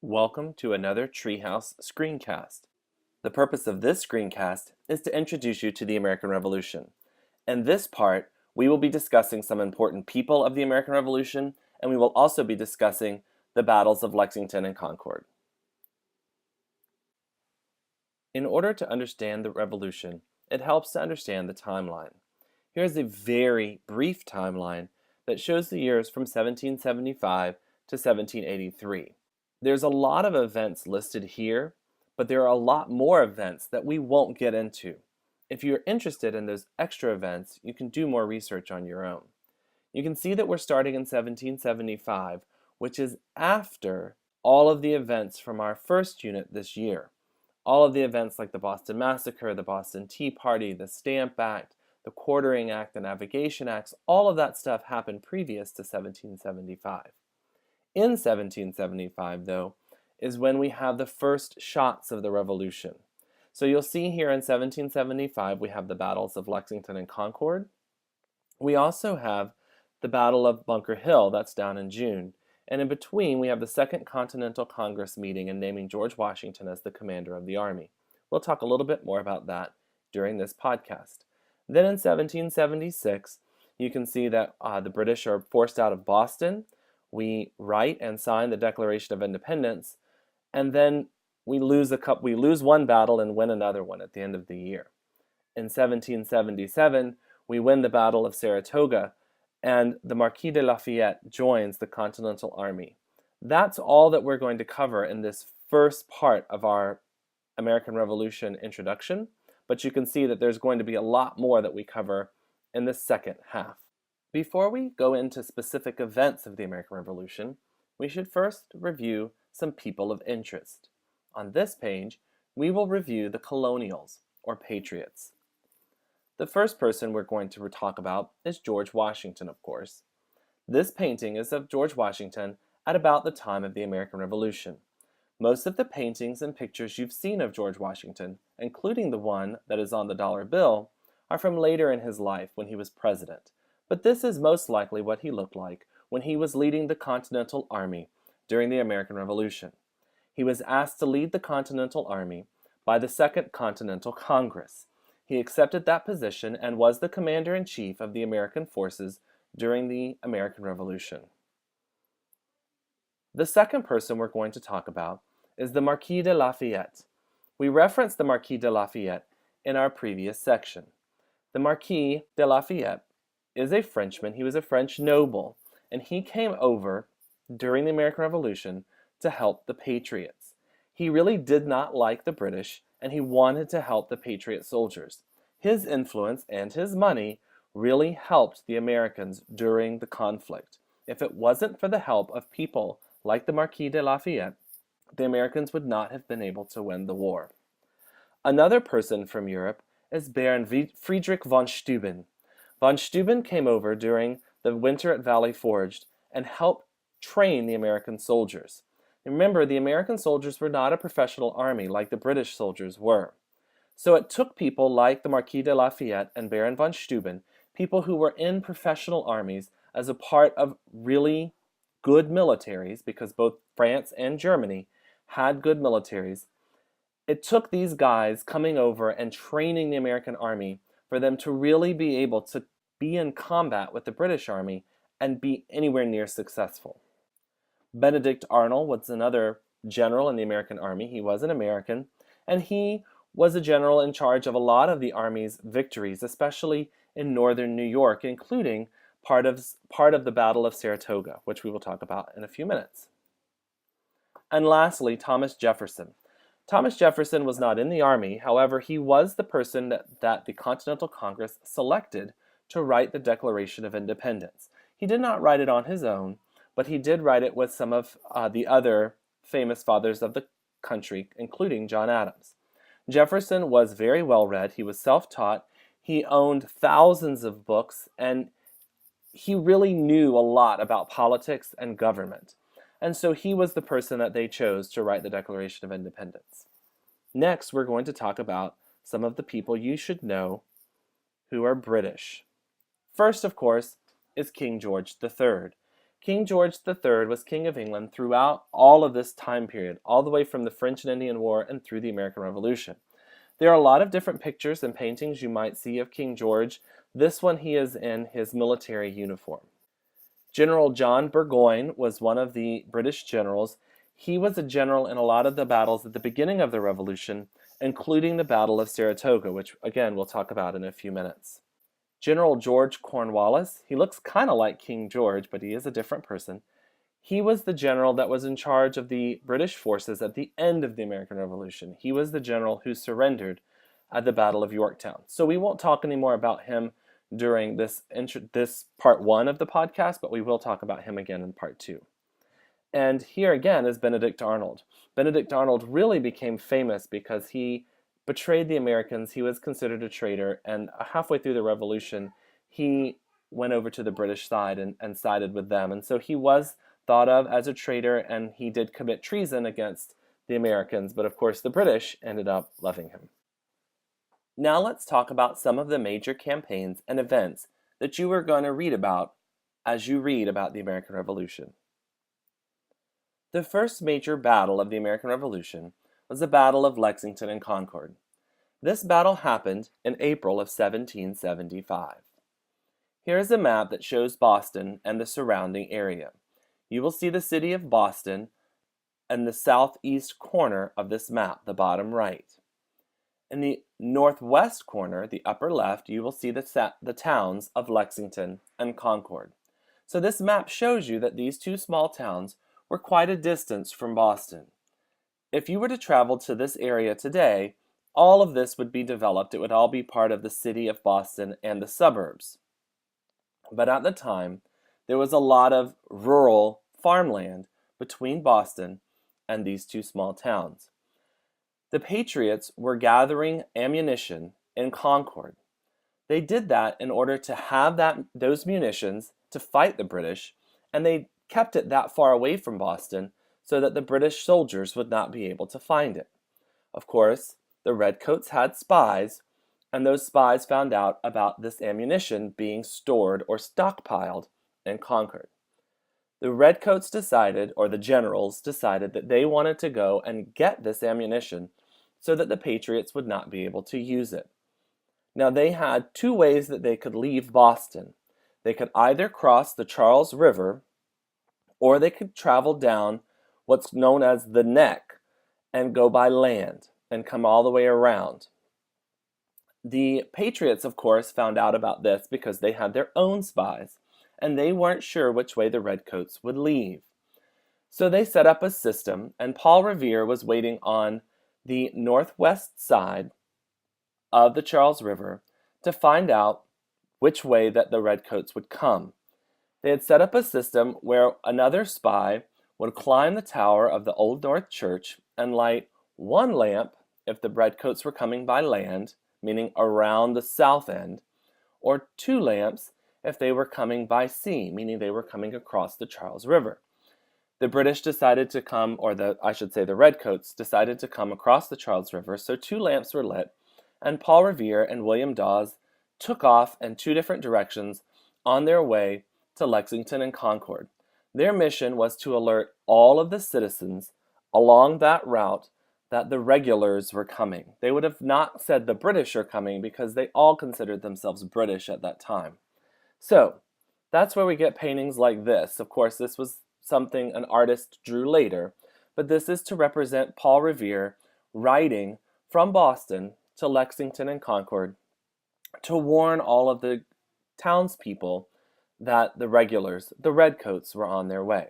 Welcome to another Treehouse screencast. The purpose of this screencast is to introduce you to the American Revolution. In this part, we will be discussing some important people of the American Revolution, and we will also be discussing the battles of Lexington and Concord. In order to understand the Revolution, it helps to understand the timeline. Here is a very brief timeline that shows the years from 1775 to 1783. There's a lot of events listed here, but there are a lot more events that we won't get into. If you're interested in those extra events, you can do more research on your own. You can see that we're starting in 1775, which is after all of the events from our first unit this year. All of the events like the Boston Massacre, the Boston Tea Party, the Stamp Act, the Quartering Act, the Navigation Acts, all of that stuff happened previous to 1775. In 1775, though, is when we have the first shots of the Revolution. So you'll see here in 1775, we have the battles of Lexington and Concord. We also have the Battle of Bunker Hill, that's down in June. And in between, we have the Second Continental Congress meeting and naming George Washington as the commander of the army. We'll talk a little bit more about that during this podcast. Then in 1776, you can see that the British are forced out of Boston. We write and sign the Declaration of Independence, and then we lose one battle and win another one at the end of the year. In 1777, we win the Battle of Saratoga, and the Marquis de Lafayette joins the Continental Army. That's all that we're going to cover in this first part of our American Revolution introduction, but you can see that there's going to be a lot more that we cover in the second half. Before we go into specific events of the American Revolution, we should first review some people of interest. On this page, we will review the colonials, or patriots. The first person we're going to talk about is George Washington, of course. This painting is of George Washington at about the time of the American Revolution. Most of the paintings and pictures you've seen of George Washington, including the one that is on the dollar bill, are from later in his life when he was president. But this is most likely what he looked like when he was leading the Continental Army during the American Revolution. He was asked to lead the Continental Army by the Second Continental Congress. He accepted that position and was the commander-in-chief of the American forces during the American Revolution. The second person we're going to talk about is the Marquis de Lafayette. We referenced the Marquis de Lafayette in our previous section. The Marquis de Lafayette is a Frenchman. He was a French noble, and he came over during the American Revolution to help the Patriots. He really did not like the British, and he wanted to help the Patriot soldiers. His influence and his money really helped the Americans during the conflict. If it wasn't for the help of people like the Marquis de Lafayette, the Americans would not have been able to win the war. Another person from Europe is Baron Friedrich von Steuben. Von Steuben came over during the winter at Valley Forge and helped train the American soldiers. Remember, the American soldiers were not a professional army like the British soldiers were. So it took people like the Marquis de Lafayette and Baron von Steuben, people who were in professional armies as a part of really good militaries, because both France and Germany had good militaries. It took these guys coming over and training the American army for them to really be able to be in combat with the British Army and be anywhere near successful. Benedict Arnold was another general in the American Army. He was an American, and he was a general in charge of a lot of the Army's victories, especially in northern New York, including part of the Battle of Saratoga, which we will talk about in a few minutes. And lastly, Thomas Jefferson. Thomas Jefferson was not in the Army. However, he was the person that the Continental Congress selected to write the Declaration of Independence. He did not write it on his own, but he did write it with some of the other famous fathers of the country, including John Adams. Jefferson was very well read. He was self-taught. He owned thousands of books, and he really knew a lot about politics and government. And so he was the person that they chose to write the Declaration of Independence. Next, we're going to talk about some of the people you should know who are British. First, of course, is King George III. King George III was King of England throughout all of this time period, all the way from the French and Indian War and through the American Revolution. There are a lot of different pictures and paintings you might see of King George. This one, he is in his military uniform. General John Burgoyne was one of the British generals. He was a general in a lot of the battles at the beginning of the Revolution, including the Battle of Saratoga, which again we'll talk about in a few minutes. General George Cornwallis, he looks kind of like King George, but he is a different person. He was the general that was in charge of the British forces at the end of the American Revolution. He was the general who surrendered at the Battle of Yorktown. So we won't talk anymore about him during this part 1 of the podcast, but we will talk about him again in part 2. And here again is Benedict Arnold. Benedict Arnold really became famous because he betrayed the Americans. He was considered a traitor, and halfway through the Revolution, he went over to the British side and sided with them. And so he was thought of as a traitor, and he did commit treason against the Americans, but of course the British ended up loving him. Now let's talk about some of the major campaigns and events that you are going to read about as you read about the American Revolution. The first major battle of the American Revolution was the Battle of Lexington and Concord. This battle happened in April of 1775. Here is a map that shows Boston and the surrounding area. You will see the city of Boston in the southeast corner of this map, the bottom right. In the northwest corner, the upper left, you will see the towns of Lexington and Concord. So this map shows you that these two small towns were quite a distance from Boston. If you were to travel to this area today, all of this would be developed. It would all be part of the city of Boston and the suburbs. But at the time, there was a lot of rural farmland between Boston and these two small towns. The Patriots were gathering ammunition in Concord. They did that in order to have those munitions to fight the British, and they kept it that far away from Boston so that the British soldiers would not be able to find it. Of course, the Redcoats had spies, and those spies found out about this ammunition being stored or stockpiled in Concord. The Redcoats decided, or the generals decided, that they wanted to go and get this ammunition so that the Patriots would not be able to use it. Now, they had two ways that they could leave Boston. They could either cross the Charles River, or they could travel down what's known as the Neck and go by land and come all the way around. The Patriots, of course, found out about this because they had their own spies, and they weren't sure which way the Redcoats would leave. So they set up a system, and Paul Revere was waiting on the northwest side of the Charles River to find out which way that the Redcoats would come. They had set up a system where another spy would climb the tower of the Old North Church and light one lamp if the Redcoats were coming by land, meaning around the south end, or two lamps if they were coming by sea, meaning they were coming across the Charles River. The British decided to come, or the Redcoats decided to come across the Charles River, so two lamps were lit, and Paul Revere and William Dawes took off in two different directions on their way to Lexington and Concord. Their mission was to alert all of the citizens along that route that the regulars were coming. They would have not said the British are coming because they all considered themselves British at that time. So, that's where we get paintings like this. Of course, this was something an artist drew later, but this is to represent Paul Revere riding from Boston to Lexington and Concord to warn all of the townspeople that the regulars, the Redcoats, were on their way.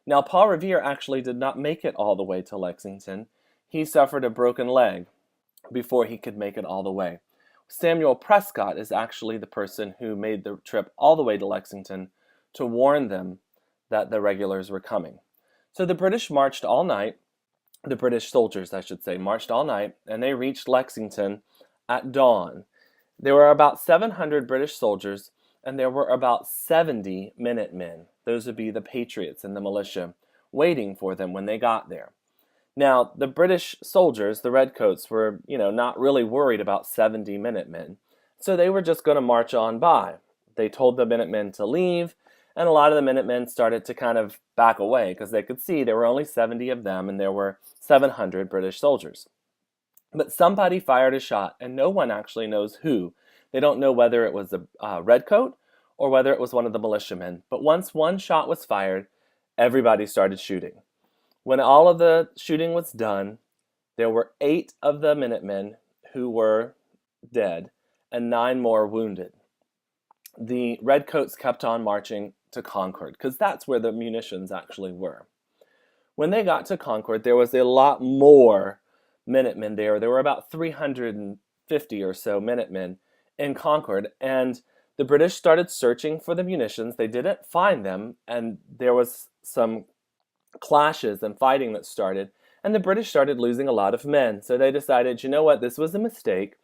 Now, Paul Revere actually did not make it all the way to Lexington. He suffered a broken leg before he could make it all the way. Samuel Prescott is actually the person who made the trip all the way to Lexington to warn them that the regulars were coming. So the British marched all night, the British soldiers, I should say, marched all night, and they reached Lexington at dawn. There were about 700 British soldiers, and there were about 70 Minutemen. Those would be the Patriots and the militia, waiting for them when they got there. Now, the British soldiers, the Redcoats, were, not really worried about 70 Minutemen, so they were just going to march on by. They told the Minutemen to leave, And a lot of the Minutemen started to kind of back away because they could see there were only 70 of them and there were 700 British soldiers. But somebody fired a shot, and no one actually knows who. They don't know whether it was a redcoat or whether it was one of the militiamen. But once one shot was fired, everybody started shooting. When all of the shooting was done, there were 8 of the Minutemen who were dead and 9 more wounded. The redcoats kept on marching to Concord because that's where the munitions actually were. When they got to Concord, there was a lot more Minutemen there. There were about 350 or so Minutemen in Concord, and the British started searching for the munitions. They didn't find them, and there was some clashes and fighting that started, and the British started losing a lot of men. So they decided, you know what, this was a mistake.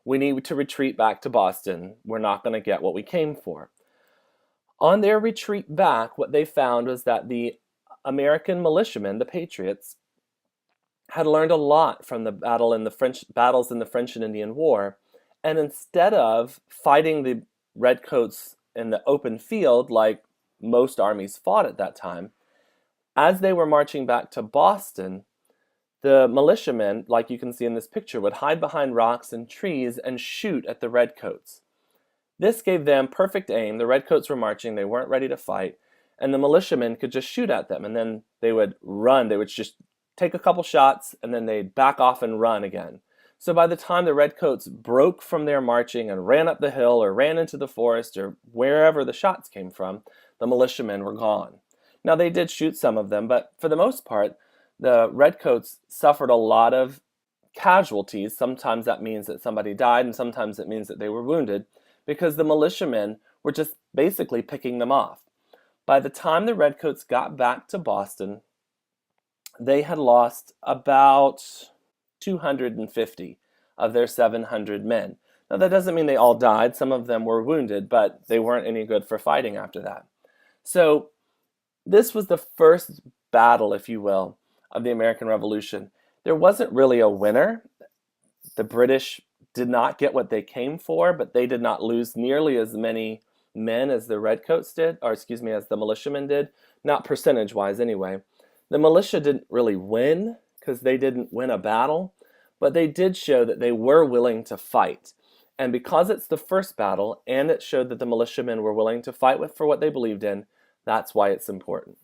We need to retreat back to Boston. We're not going to get what we came for. On their retreat back, what they found was that the American militiamen, the Patriots, had learned a lot from the battles in the French and Indian War, and instead of fighting the redcoats in the open field like most armies fought at that time, as they were marching back to Boston, the militiamen, like you can see in this picture, would hide behind rocks and trees and shoot at the redcoats. This gave them perfect aim. The redcoats were marching, they weren't ready to fight, and the militiamen could just shoot at them, and then they would run. They would just take a couple shots, and then they'd back off and run again. So by the time the redcoats broke from their marching and ran up the hill or ran into the forest or wherever the shots came from, the militiamen were gone. Now they did shoot some of them, but for the most part, the redcoats suffered a lot of casualties. Sometimes that means that somebody died, and sometimes it means that they were wounded, because the militiamen were just basically picking them off. By the time the redcoats got back to Boston, they had lost about 250 of their 700 men. Now that doesn't mean they all died. Some of them were wounded, but they weren't any good for fighting after that. So this was the first battle, if you will, of the American Revolution. There wasn't really a winner. The British did not get what they came for, but they did not lose nearly as many men as the redcoats did, as the militiamen did, not percentage-wise anyway. The militia didn't really win because they didn't win a battle, but they did show that they were willing to fight. And because it's the first battle, and it showed that the militiamen were willing to fight for what they believed in, that's why it's important.